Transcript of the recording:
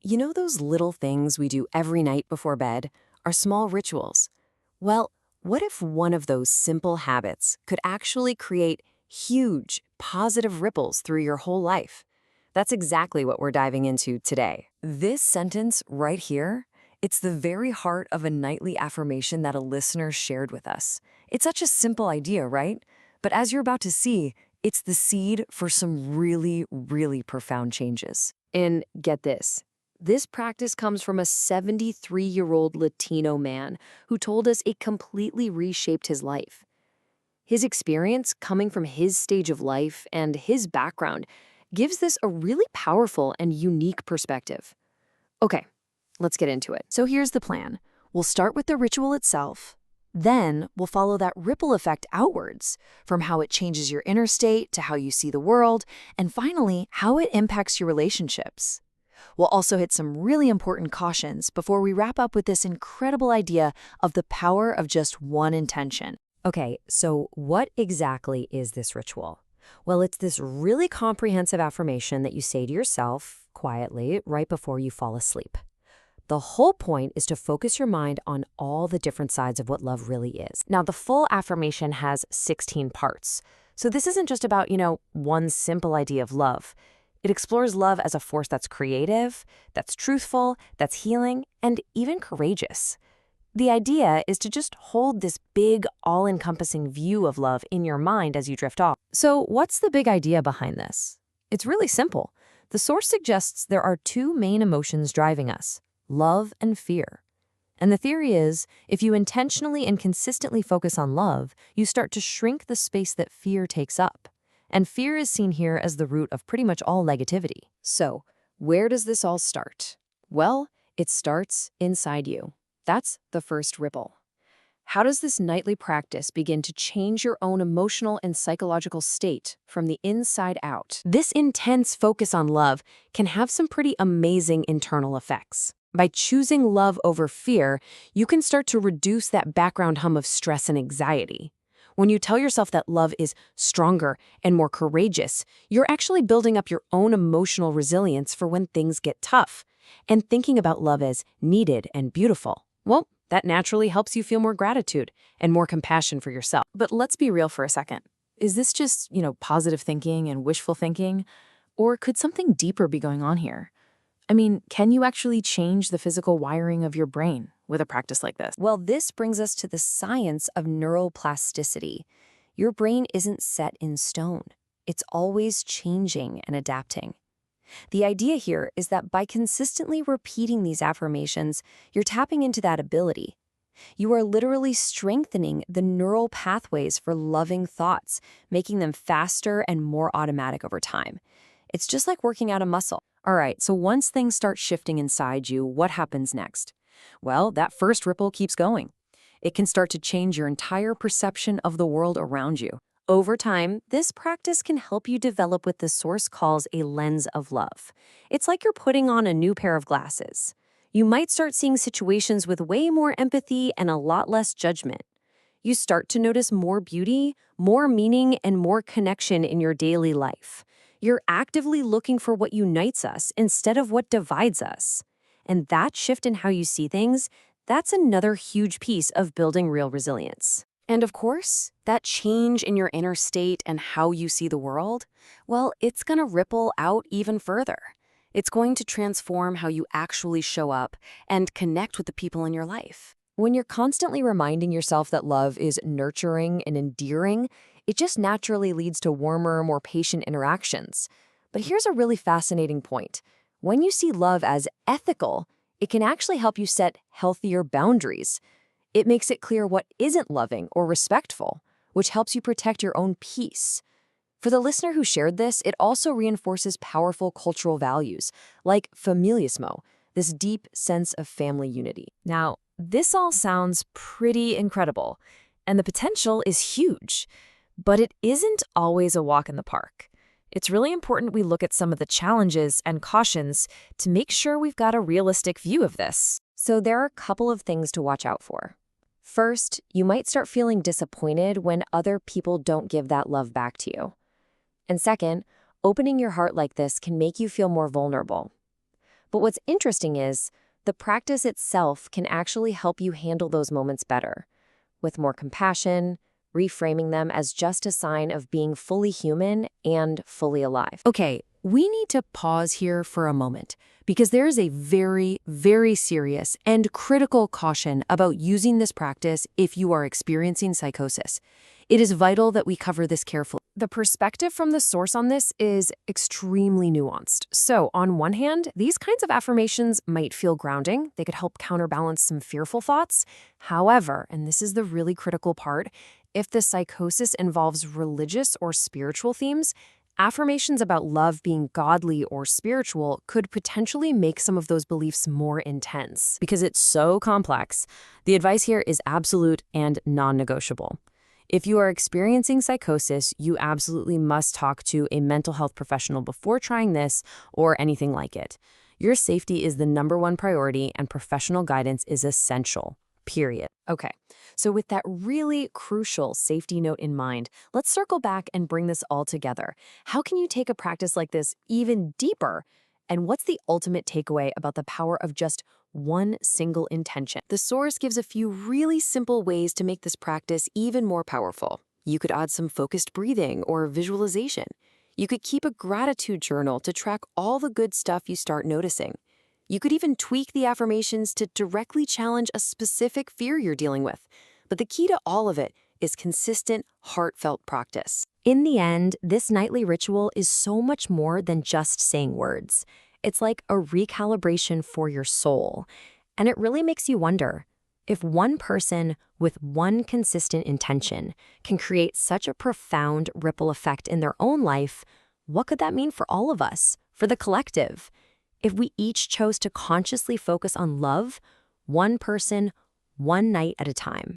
You know those little things we do every night before bed? Our small rituals. Well, what if one of those simple habits could actually create huge, positive ripples through your whole life? That's exactly what we're diving into today. This sentence right here, it's the very heart of a nightly affirmation that a listener shared with us. It's such a simple idea, right? But as you're about to see, it's the seed for some really, really profound changes. And get this practice comes from a 73-year-old Latino man who told us it completely reshaped his life. His experience coming from his stage of life and his background gives this a really powerful and unique perspective. Okay, let's get into it. So here's the plan. We'll start with the ritual itself. Then we'll follow that ripple effect outwards, from how it changes your inner state to how you see the world, and finally, how it impacts your relationships. We'll also hit some really important cautions before we wrap up with this incredible idea of the power of just one intention. Okay, so what exactly is this ritual? Well, it's this really comprehensive affirmation that you say to yourself quietly right before you fall asleep. The whole point is to focus your mind on all the different sides of what love really is. Now, the full affirmation has 16 parts. So this isn't just about, one simple idea of love. It explores love as a force that's creative, that's truthful, that's healing, and even courageous. The idea is to just hold this big, all-encompassing view of love in your mind as you drift off. So what's the big idea behind this? It's really simple. The source suggests there are two main emotions driving us: love and fear. And the theory is, if you intentionally and consistently focus on love, you start to shrink the space that fear takes up. And fear is seen here as the root of pretty much all negativity. So, where does this all start? Well, it starts inside you. That's the first ripple. How does this nightly practice begin to change your own emotional and psychological state from the inside out? This intense focus on love can have some pretty amazing internal effects. By choosing love over fear, you can start to reduce that background hum of stress and anxiety. When you tell yourself that love is stronger and more courageous, you're actually building up your own emotional resilience for when things get tough. And thinking about love as needed and beautiful, well, that naturally helps you feel more gratitude and more compassion for yourself. But let's be real for a second. Is this just, positive thinking and wishful thinking? Or could something deeper be going on here? I mean, can you actually change the physical wiring of your brain with a practice like this? Well, this brings us to the science of neuroplasticity. Your brain isn't set in stone. It's always changing and adapting. The idea here is that by consistently repeating these affirmations, you're tapping into that ability. You are literally strengthening the neural pathways for loving thoughts, making them faster and more automatic over time. It's just like working out a muscle. All right, so once things start shifting inside you, what happens next? Well, that first ripple keeps going. It can start to change your entire perception of the world around you. Over time, this practice can help you develop what the source calls a lens of love. It's like you're putting on a new pair of glasses. You might start seeing situations with way more empathy and a lot less judgment. You start to notice more beauty, more meaning, and more connection in your daily life. You're actively looking for what unites us instead of what divides us. And that shift in how you see things, that's another huge piece of building real resilience. And of course, that change in your inner state and how you see the world, well, it's going to ripple out even further. It's going to transform how you actually show up and connect with the people in your life. When you're constantly reminding yourself that love is nurturing and endearing, it just naturally leads to warmer, more patient interactions. But here's a really fascinating point. When you see love as ethical, it can actually help you set healthier boundaries. It makes it clear what isn't loving or respectful, which helps you protect your own peace. For the listener who shared this, it also reinforces powerful cultural values, like familismo, this deep sense of family unity. Now, this all sounds pretty incredible, and the potential is huge. But it isn't always a walk in the park. It's really important we look at some of the challenges and cautions to make sure we've got a realistic view of this. So there are a couple of things to watch out for. First, you might start feeling disappointed when other people don't give that love back to you. And second, opening your heart like this can make you feel more vulnerable. But what's interesting is the practice itself can actually help you handle those moments better, with more compassion, reframing them as just a sign of being fully human and fully alive. Okay, we need to pause here for a moment because there is a very, very serious and critical caution about using this practice if you are experiencing psychosis. It is vital that we cover this carefully. The perspective from the source on this is extremely nuanced. So, on one hand, these kinds of affirmations might feel grounding. They could help counterbalance some fearful thoughts. However, and this is the really critical part, if the psychosis involves religious or spiritual themes, affirmations about love being godly or spiritual could potentially make some of those beliefs more intense. Because it's so complex, the advice here is absolute and non-negotiable. If you are experiencing psychosis, you absolutely must talk to a mental health professional before trying this or anything like it. Your safety is the #1 priority, and professional guidance is essential. Period. Okay, so with that really crucial safety note in mind, let's circle back and bring this all together. How can you take a practice like this even deeper? And what's the ultimate takeaway about the power of just one single intention? The source gives a few really simple ways to make this practice even more powerful. You could add some focused breathing or visualization. You could keep a gratitude journal to track all the good stuff you start noticing. You could even tweak the affirmations to directly challenge a specific fear you're dealing with. But the key to all of it is consistent, heartfelt practice. In the end, this nightly ritual is so much more than just saying words. It's like a recalibration for your soul. And it really makes you wonder, if one person with one consistent intention can create such a profound ripple effect in their own life, what could that mean for all of us, for the collective? If we each chose to consciously focus on love, one person, one night at a time.